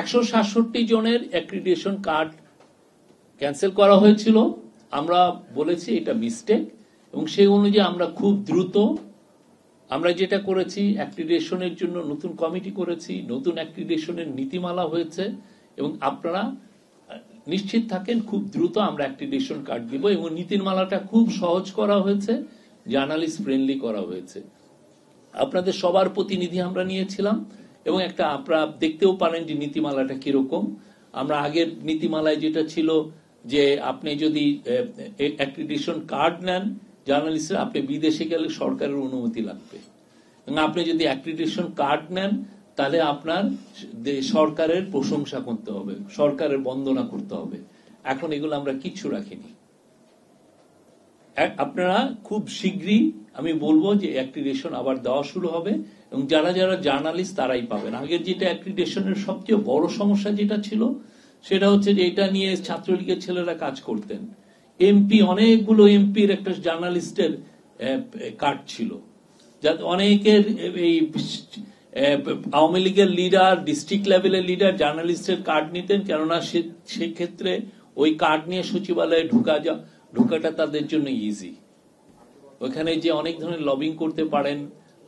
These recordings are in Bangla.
167 জনের অ্যাক্রিডিটেশন কার্ড ক্যান্সেল করা হয়েছিল। আমরা বলেছি এটা মিস্টেক, এবং সেই অনুযায়ী আমরা খুব দ্রুত আমরা যেটা করেছি, অ্যাক্রিডিটেশনের জন্য নতুন কমিটি করেছি, নতুন অ্যাক্রিডিটেশনের নীতিমালা হয়েছে, এবং আপনারা নিশ্চিত থাকেন খুব দ্রুত আমরা অ্যাক্রিডিটেশন কার্ড দিব। এবং নীতিমালাটা খুব সহজ করা হয়েছে, জার্নালিস্ট ফ্রেন্ডলি করা হয়েছে। আপনাদের সবার প্রতিনিধি আমরা নিয়েছিলাম, এবং একটা আপনারা দেখতেও পারেন যে নীতিমালাটা কিরকম। আমরা আগের নীতিমালায় যেটা ছিল যে আপনি যদি অ্যাক্রিডিটেশন কার্ড নেন জার্নালিস্টরা, আপনি বিদেশে গেলে সরকারের অনুমতি লাগবে, এবং আপনি যদি অ্যাক্রিডিটেশন কার্ড নেন তাহলে আপনার সরকারের প্রশংসা করতে হবে, সরকারের বন্দনা করতে হবে। এখন এগুলো আমরা কিচ্ছু রাখিনি। আপনারা খুব শীঘ্রই আমি বলবো যে অ্যাক্রিডিটেশন আবার দেওয়া শুরু হবে, এবং যারা যারা জার্নালিস্ট তারাই পাবেন। আগের যেটা অ্যাক্রিডিটেশনের সবচেয়ে বড় সমস্যা যেটা ছিল সেটা হচ্ছে যে এটা নিয়ে ছাত্রলীগের ছেলেরা কাজ করতেন। এমপি, অনেকগুলো এমপির একটা জার্নালিস্টের কার্ড ছিল, যাতে অনেকের এই আওয়ামী লীগের লিডার, ডিস্ট্রিক্ট লেভেলের লিডার জার্নালিস্টের কার্ড নিতেন, কেননা সেক্ষেত্রে ওই কার্ড নিয়ে সচিবালয়ে ঢোকাটা তাদের জন্য ইজি। ওখানে যে অনেক ধরনের লবিং করতে পারেন,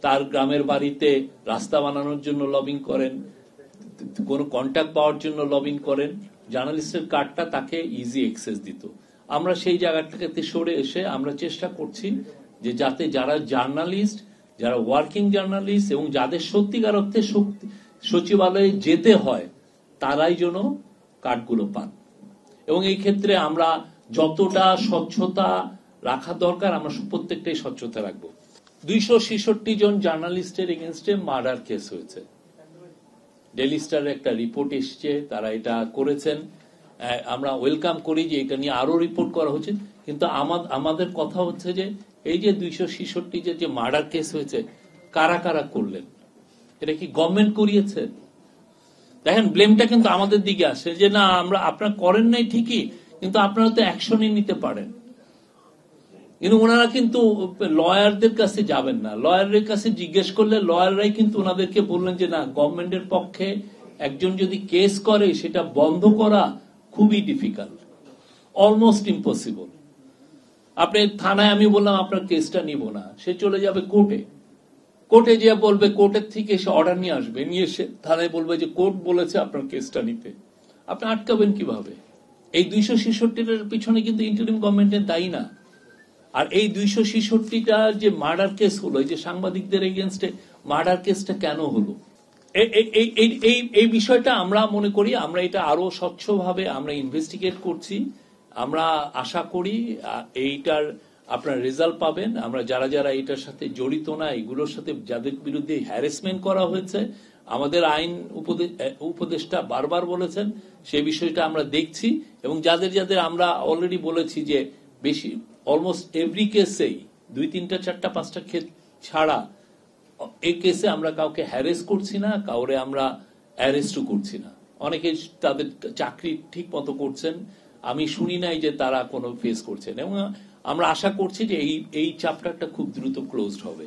তার গ্রামের বাড়িতে রাস্তা বানানোর জন্য লবিং করেন, কোনো কন্ট্যাক্ট পাওয়ার জন্য লবিং করেন, জার্নালিস্টের কার্ডটা তাকে ইজি অ্যাক্সেস দিত। আমরা সেই জায়গাটাকে সরে এসে আমরা চেষ্টা করছি যে যাতে যারা জার্নালিস্ট, যারা ওয়ার্কিং জার্নালিস্ট এবং যাদের সত্যিকার অর্থে সচিবালয়ে যেতে হয় তারাই যেন কার্ডগুলো পান। এবং এই ক্ষেত্রে আমরা যতটা স্বচ্ছতা রাখা দরকার আমরা প্রত্যেকটাই স্বচ্ছতা রাখবো। 266 জন জার্নালিস্টের এগেনস্টে মার্ডার কেস হয়েছে। ডেইলি স্টারের একটা রিপোর্ট এসছে, তারা এটা করেছেন। আমরা ওয়েলকাম করি যে এটা নিয়ে আরো রিপোর্ট করা হচ্ছে, কিন্তু আমাদের কথা হচ্ছে যে এই যে 266 যে মার্ডার কেস হয়েছে কারা কারা করলেন, এটা কি গভর্নমেন্ট করিয়েছে? দেখেন, ব্লেমটা কিন্তু আমাদের দিকে আসে যে না, আমরা আপনারা করেন নাই ঠিকই, কিন্তু আপনারা তো অ্যাকশনই নিতে পারেন। কিন্তু ওনারা কিন্তু লয়ারদের কাছে যাবেন না, লয়ারের কাছে জিজ্ঞেস করলে লয়াররাই কিন্তু ওনাদেরকে বললেন যে না, গভর্নমেন্টের পক্ষে একজন যদি কেস করে সেটা বন্ধ করা খুবই ডিফিকাল্ট, অলমোস্ট ইম্পসিবল। আপনি থানায় আমি বললাম আপনার কেসটা নিব না, সে চলে যাবে কোর্টে, কোর্টে যে বলবে, কোর্টের থেকে সে অর্ডার নিয়ে আসবে, নিয়ে এসে থানায় বলবে যে কোর্ট বলেছে আপনার কেসটা নিতে। আপনি আটকাবেন কিভাবে? এই 266-টার পিছনে কিন্তু ইন্টারিম গভর্নমেন্টের দায়ী না। আর এই 266টা যে মার্ডার কেস হলো, এই যে সাংবাদিকদের এগেনস্টে মার্ডার কেসটা কেন হলো, এই বিষয়টা আমরা মনে করি আমরা এটা আরো স্বচ্ছভাবে আমরা ইনভেস্টিগেট করছি। আমরা আশা করি এইটার আপনার রেজাল্ট পাবেন। আমরা যারা যারা এটার সাথে জড়িত না, এগুলোর সাথে যাদের বিরুদ্ধে হ্যারাসমেন্ট করা হয়েছে, আমাদের আইন উপদেষ্টা বারবার বলেছেন সেই বিষয়টা আমরা দেখছি। এবং যাদের যাদের আমরা অলরেডি বলেছি যে বেশি অলমোস্ট এভরি কেসেই 2, 3, 4, 5টা ক্ষেত্র ছাড়া এই কেসে আমরা কাউকে হ্যারেস করছি না, কাউরে আমরা অ্যারেস্টও করছি না। অনেকে তাদের চাকরি ঠিক মতো করছেন, আমি শুনি নাই যে তারা কোনো ফেস করছেন। এবং আমরা আশা করছি যে এই চ্যাপ্টারটা খুব দ্রুত ক্লোজড হবে।